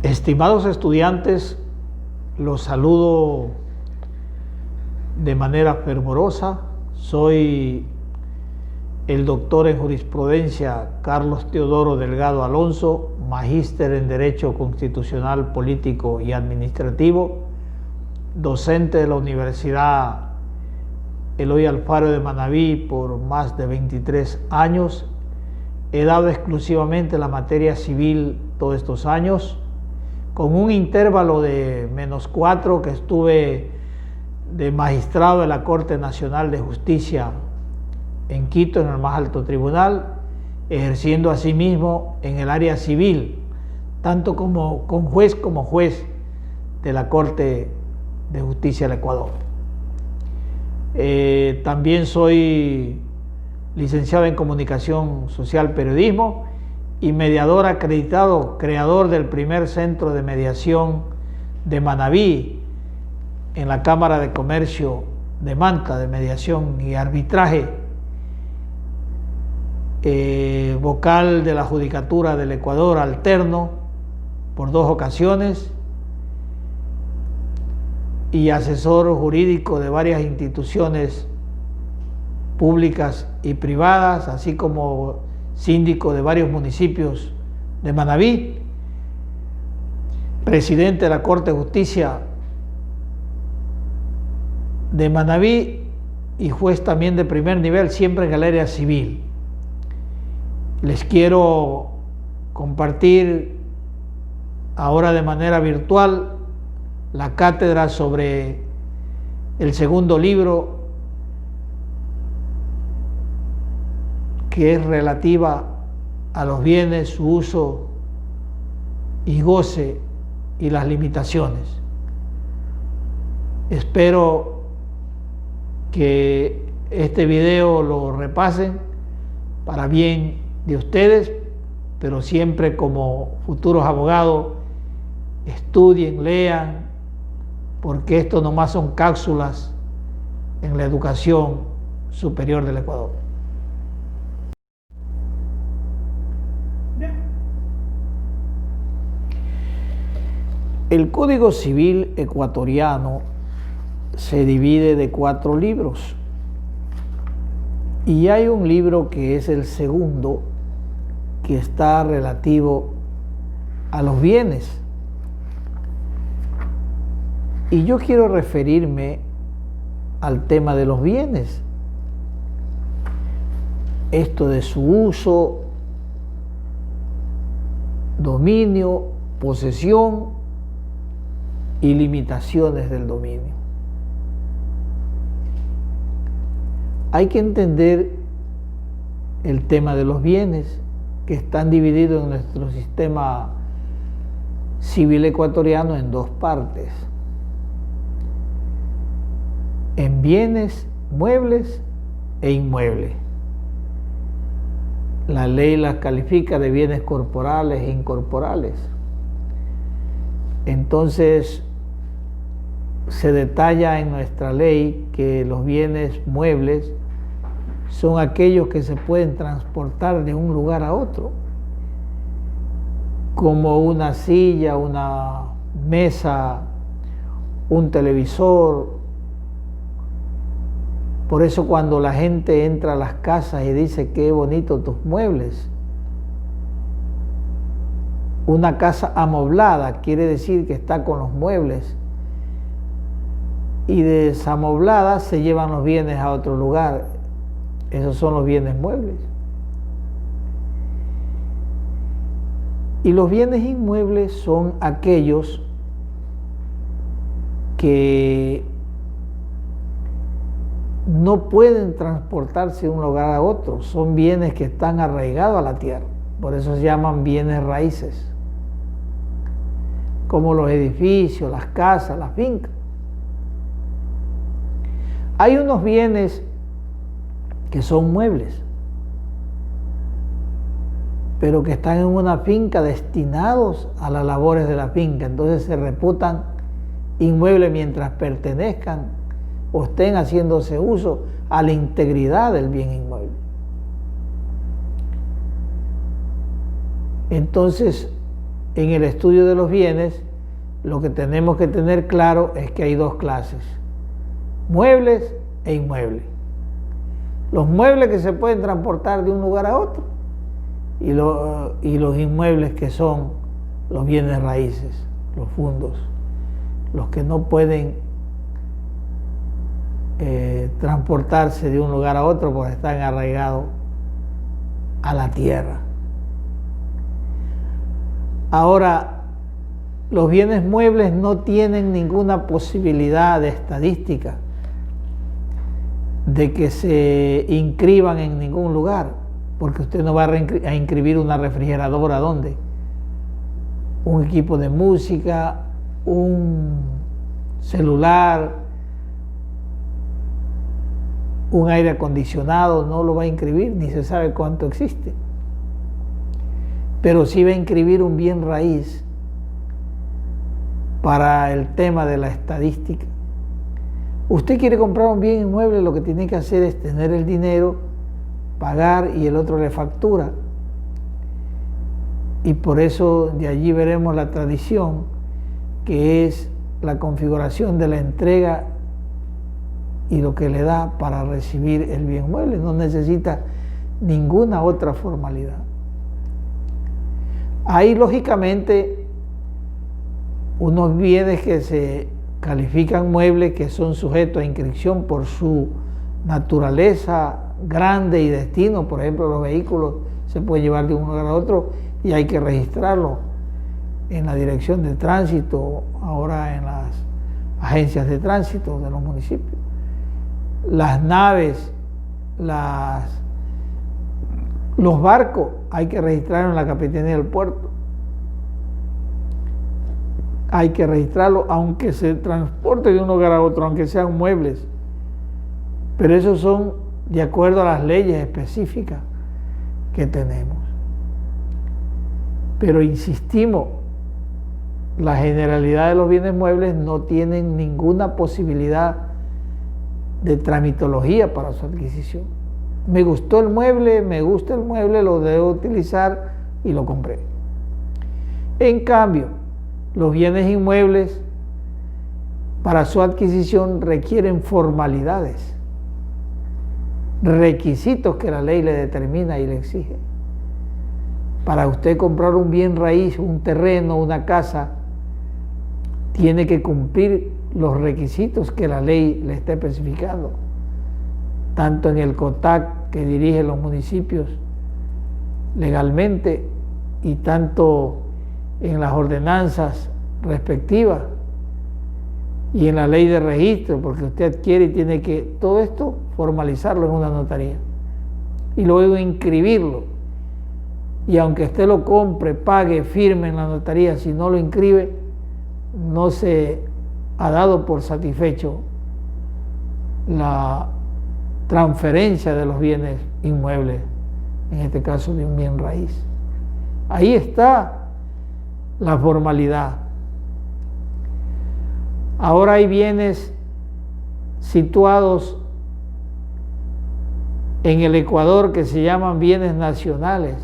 Estimados estudiantes, los saludo de manera fervorosa. Soy el doctor en jurisprudencia Carlos Teodoro Delgado Alonso, magíster en Derecho Constitucional, Político y Administrativo, docente de la Universidad Eloy Alfaro de Manabí por más de 23 años. He dado exclusivamente la materia civil todos estos años, con un intervalo de -4 que estuve de magistrado de la Corte Nacional de Justicia en Quito, en el más alto tribunal, ejerciendo asimismo en el área civil, tanto como juez de la Corte de Justicia del Ecuador. También soy licenciado en Comunicación Social, Periodismo y mediador acreditado, creador del primer centro de mediación de Manabí en la Cámara de Comercio de Manta, de mediación y arbitraje, vocal de la Judicatura del Ecuador alterno por 2 ocasiones y asesor jurídico de varias instituciones públicas y privadas, así como síndico de varios municipios de Manabí, presidente de la Corte de Justicia de Manabí y juez también de primer nivel, siempre en el área civil. Les quiero compartir ahora de manera virtual la cátedra sobre el segundo libro, que es relativa a los bienes, su uso y goce y las limitaciones. Espero que este video lo repasen para bien de ustedes, pero siempre como futuros abogados estudien, lean, porque esto nomás son cápsulas en la educación superior del Ecuador. El Código Civil ecuatoriano se divide de 4 libros y hay un libro que es el segundo, que está relativo a los bienes. Y yo quiero referirme al tema de los bienes, esto de su uso, dominio, posesión y limitaciones del dominio. Hay que entender el tema de los bienes, que están divididos en nuestro sistema civil ecuatoriano en 2 partes: en bienes muebles e inmuebles. La ley las califica de bienes corporales e incorporales. Entonces, se detalla en nuestra ley que los bienes muebles son aquellos que se pueden transportar de un lugar a otro, como una silla, una mesa, un televisor. Por eso cuando la gente entra a las casas y dice qué bonito tus muebles, una casa amoblada quiere decir que está con los muebles, y desamoblada se llevan los bienes a otro lugar. Esos son los bienes muebles. Y los bienes inmuebles son aquellos que no pueden transportarse de un lugar a otro. Son bienes que están arraigados a la tierra. Por eso se llaman bienes raíces, como los edificios, las casas, las fincas. Hay unos bienes que son muebles, pero que están en una finca destinados a las labores de la finca. Entonces se reputan inmuebles mientras pertenezcan o estén haciéndose uso a la integridad del bien inmueble. Entonces, en el estudio de los bienes, lo que tenemos que tener claro es que hay dos clases: muebles e inmuebles. Los muebles que se pueden transportar de un lugar a otro y los inmuebles que son los bienes raíces, los fundos, los que no pueden transportarse de un lugar a otro porque están arraigados a la tierra. Ahora, los bienes muebles no tienen ninguna posibilidad de estadística de que se inscriban en ningún lugar, porque usted no va a inscribir una refrigeradora, ¿dónde? Un equipo de música, un celular, un aire acondicionado, no lo va a inscribir, ni se sabe cuánto existe. Pero sí va a inscribir un bien raíz para el tema de la estadística. Usted quiere comprar un bien inmueble, lo que tiene que hacer es tener el dinero, pagar y el otro le factura. Y por eso de allí veremos la tradición, que es la configuración de la entrega y lo que le da para recibir el bien mueble. No necesita ninguna otra formalidad. Hay lógicamente unos bienes que se califican muebles que son sujetos a inscripción por su naturaleza grande y destino. Por ejemplo, los vehículos se pueden llevar de un lugar a otro y hay que registrarlo en la dirección de tránsito, ahora en las agencias de tránsito de los municipios. Las naves, los barcos, hay que registrarlos en la capitanía del puerto. Hay que registrarlo aunque se transporte de un lugar a otro, aunque sean muebles. Pero esos son de acuerdo a las leyes específicas que tenemos. Pero insistimos, la generalidad de los bienes muebles no tienen ninguna posibilidad de tramitología para su adquisición. Me gustó el mueble, me gusta el mueble, lo debo utilizar y lo compré. En cambio, los bienes inmuebles, para su adquisición requieren formalidades, requisitos que la ley le determina y le exige. Para usted comprar un bien raíz, un terreno, una casa, tiene que cumplir los requisitos que la ley le está especificando, tanto en el COTAC que dirige los municipios legalmente y tanto en las ordenanzas respectivas y en la ley de registro, porque usted adquiere y tiene que todo esto formalizarlo en una notaría y luego inscribirlo. Y aunque usted lo compre, pague, firme en la notaría, si no lo inscribe, no se ha dado por satisfecho la transferencia de los bienes inmuebles, en este caso de un bien raíz. Ahí está la formalidad. Ahora hay bienes situados en el Ecuador que se llaman bienes nacionales,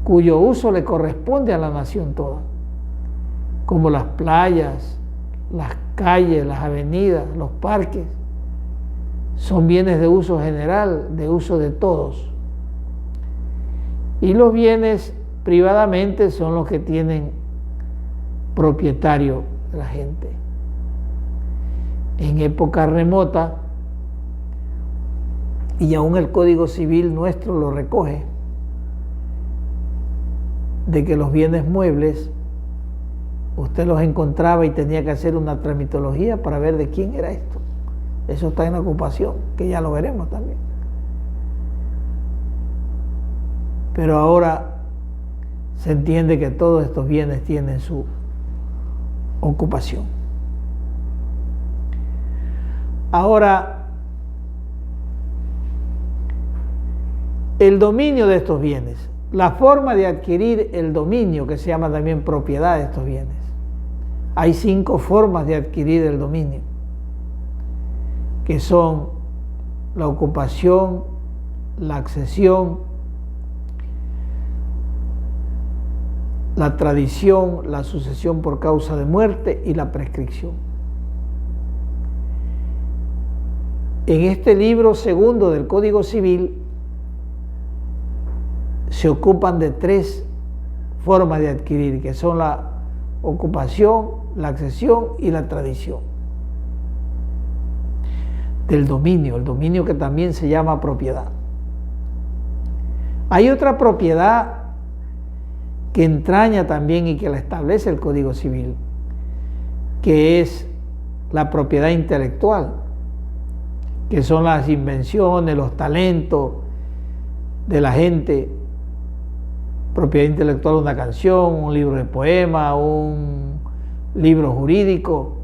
cuyo uso le corresponde a la nación toda, como las playas, las calles, las avenidas, los parques. Son bienes de uso general, de uso de todos. Y los bienes privadamente son los que tienen propietario la gente. En época remota, y aún el Código Civil nuestro lo recoge, de que los bienes muebles usted los encontraba y tenía que hacer una tramitología para ver de quién era esto. Eso está en la ocupación, que ya lo veremos también. Pero ahora se entiende que todos estos bienes tienen su ocupación. Ahora, el dominio de estos bienes, la forma de adquirir el dominio, que se llama también propiedad de estos bienes. Hay 5 formas de adquirir el dominio, que son la ocupación, la accesión, la tradición, la sucesión por causa de muerte y la prescripción. En este libro segundo del Código Civil se ocupan de 3 formas de adquirir, que son la ocupación, la accesión y la tradición. Del dominio, el dominio que también se llama propiedad. Hay otra propiedad que entraña también y que la establece el Código Civil, que es la propiedad intelectual, que son las invenciones, los talentos de la gente. Propiedad intelectual, una canción, un libro de poema, un libro jurídico,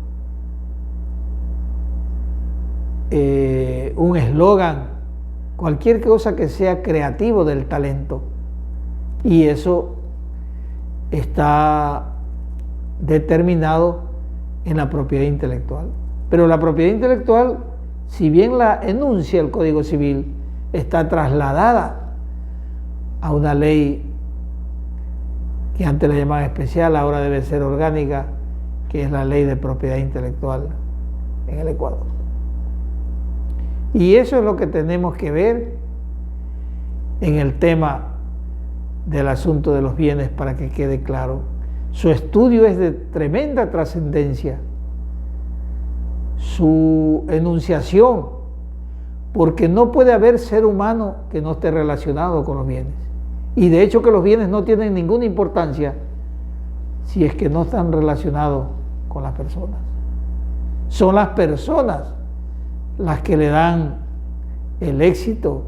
un eslogan, cualquier cosa que sea creativo del talento. Y eso está determinado en la propiedad intelectual. Pero la propiedad intelectual, si bien la enuncia el Código Civil, está trasladada a una ley que antes la llamaban especial, ahora debe ser orgánica, que es la ley de propiedad intelectual en el Ecuador. Y eso es lo que tenemos que ver en el tema del asunto de los bienes, para que quede claro. Su estudio es de tremenda trascendencia, su enunciación, porque no puede haber ser humano que no esté relacionado con los bienes. Y de hecho que los bienes no tienen ninguna importancia si es que no están relacionados con las personas. Son las personas las que le dan el éxito,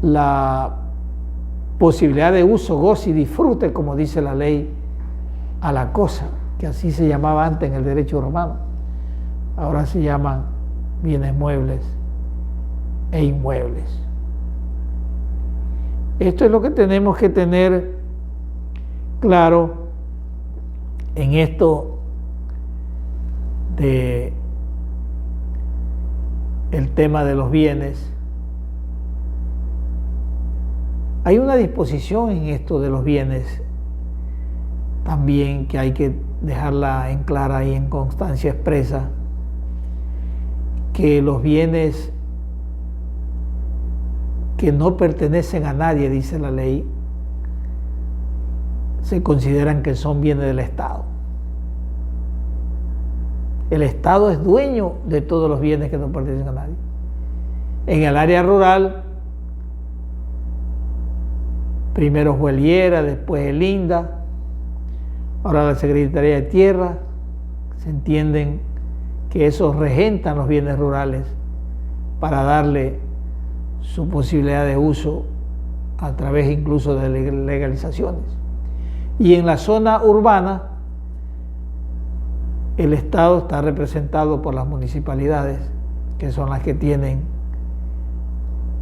la posibilidad de uso, goce y disfrute, como dice la ley, a la cosa, que así se llamaba antes en el derecho romano. Ahora se llaman bienes muebles e inmuebles. Esto es lo que tenemos que tener claro en esto de el tema de los bienes. Hay una disposición en esto de los bienes también que hay que dejarla en clara y en constancia expresa, que los bienes que no pertenecen a nadie, dice la ley, se consideran que son bienes del Estado. El Estado es dueño de todos los bienes que no pertenecen a nadie. En el área rural, primero fue el IERA, después el INDA, ahora la Secretaría de Tierra. Se entienden que esos regentan los bienes rurales para darle su posibilidad de uso a través incluso de legalizaciones. Y en la zona urbana, el Estado está representado por las municipalidades, que son las que tienen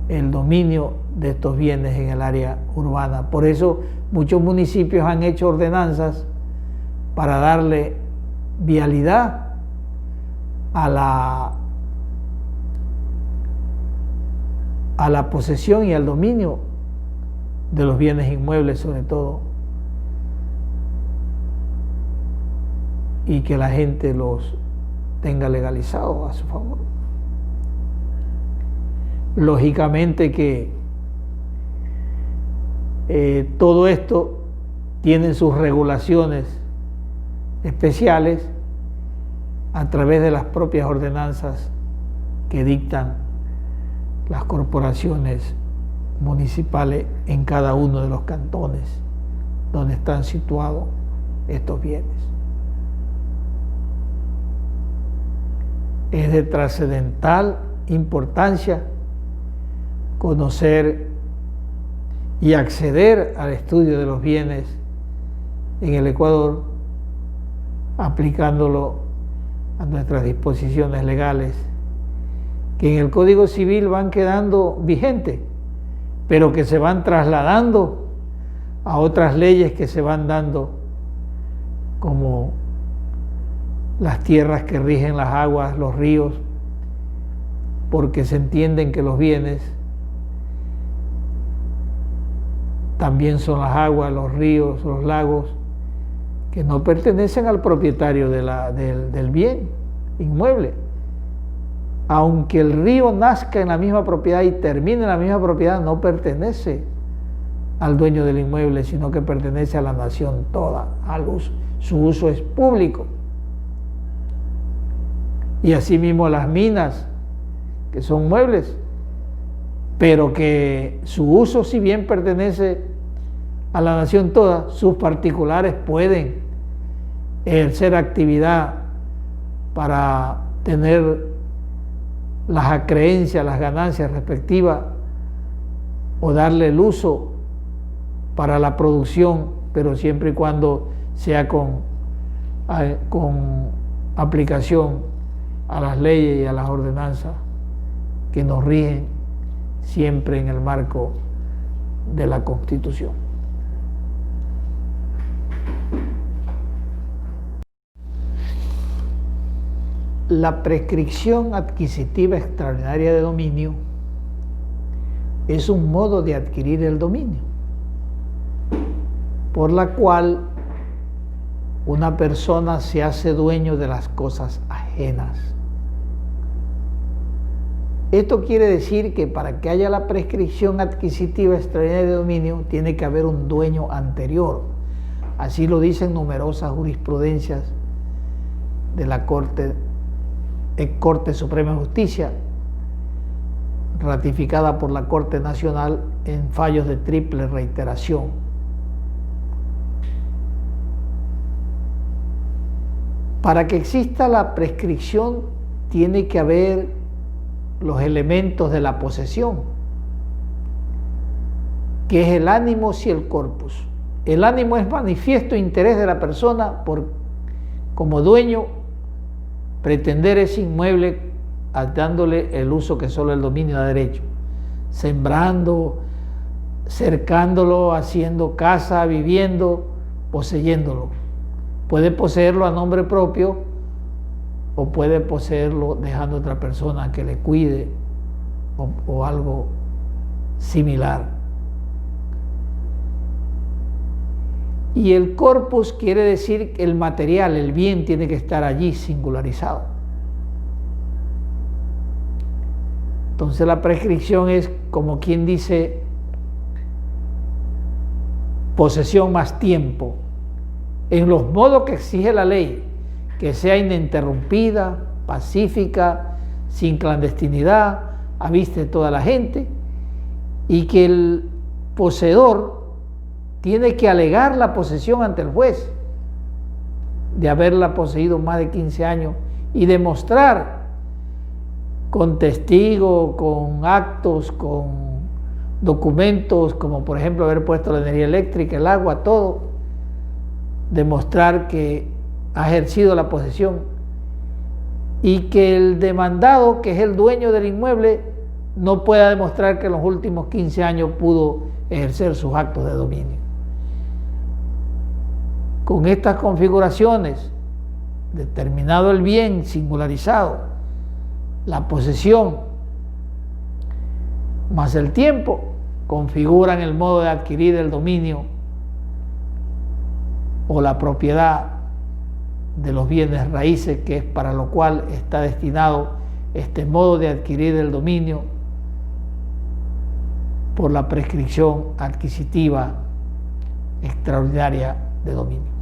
el dominio de estos bienes en el área urbana. Por eso muchos municipios han hecho ordenanzas para darle vialidad a la posesión y al dominio de los bienes inmuebles, sobre todo, y que la gente los tenga legalizados a su favor. Lógicamente que todo esto tiene sus regulaciones especiales a través de las propias ordenanzas que dictan las corporaciones municipales en cada uno de los cantones donde están situados estos bienes. Es de trascendental importancia conocer y acceder al estudio de los bienes en el Ecuador, aplicándolo a nuestras disposiciones legales, que en el Código Civil van quedando vigentes, pero que se van trasladando a otras leyes que se van dando, como las tierras que rigen las aguas, los ríos, porque se entienden que los bienes también son las aguas, los ríos, los lagos, que no pertenecen al propietario del bien inmueble. Aunque el río nazca en la misma propiedad y termine en la misma propiedad, no pertenece al dueño del inmueble, sino que pertenece a la nación toda, al uso. Su uso es público. Y asimismo las minas, que son muebles, pero que su uso, si bien pertenece a la nación toda, sus particulares pueden ejercer actividad para tener las acreencias, las ganancias respectivas, o darle el uso para la producción, pero siempre y cuando sea con aplicación a las leyes y a las ordenanzas que nos rigen siempre en el marco de la Constitución. La prescripción adquisitiva extraordinaria de dominio es un modo de adquirir el dominio, por la cual una persona se hace dueño de las cosas ajenas. Esto quiere decir que para que haya la prescripción adquisitiva extraordinaria de dominio, tiene que haber un dueño anterior. Así lo dicen numerosas jurisprudencias de la Corte Suprema de Justicia, ratificada por la Corte Nacional en fallos de triple reiteración. Para que exista la prescripción, tiene que haber los elementos de la posesión, que es el ánimos y el corpus. El ánimo es manifiesto interés de la persona por, como dueño, pretender ese inmueble dándole el uso que solo el dominio da derecho, sembrando, cercándolo, haciendo casa, viviendo, poseyéndolo. Puede poseerlo a nombre propio o puede poseerlo dejando a otra persona que le cuide o algo similar. Y el corpus quiere decir que el material, el bien, tiene que estar allí singularizado. Entonces la prescripción es, como quien dice, posesión más tiempo, en los modos que exige la ley, que sea ininterrumpida, pacífica, sin clandestinidad, a vista de toda la gente, y que el poseedor tiene que alegar la posesión ante el juez de haberla poseído más de 15 años y demostrar con testigos, con actos, con documentos, como por ejemplo haber puesto la energía eléctrica, el agua, todo, demostrar que ha ejercido la posesión y que el demandado, que es el dueño del inmueble, no pueda demostrar que en los últimos 15 años pudo ejercer sus actos de dominio. Con estas configuraciones, determinado el bien singularizado, la posesión más el tiempo, configuran el modo de adquirir el dominio o la propiedad de los bienes raíces, que es para lo cual está destinado este modo de adquirir el dominio por la prescripción adquisitiva extraordinaria de dominio.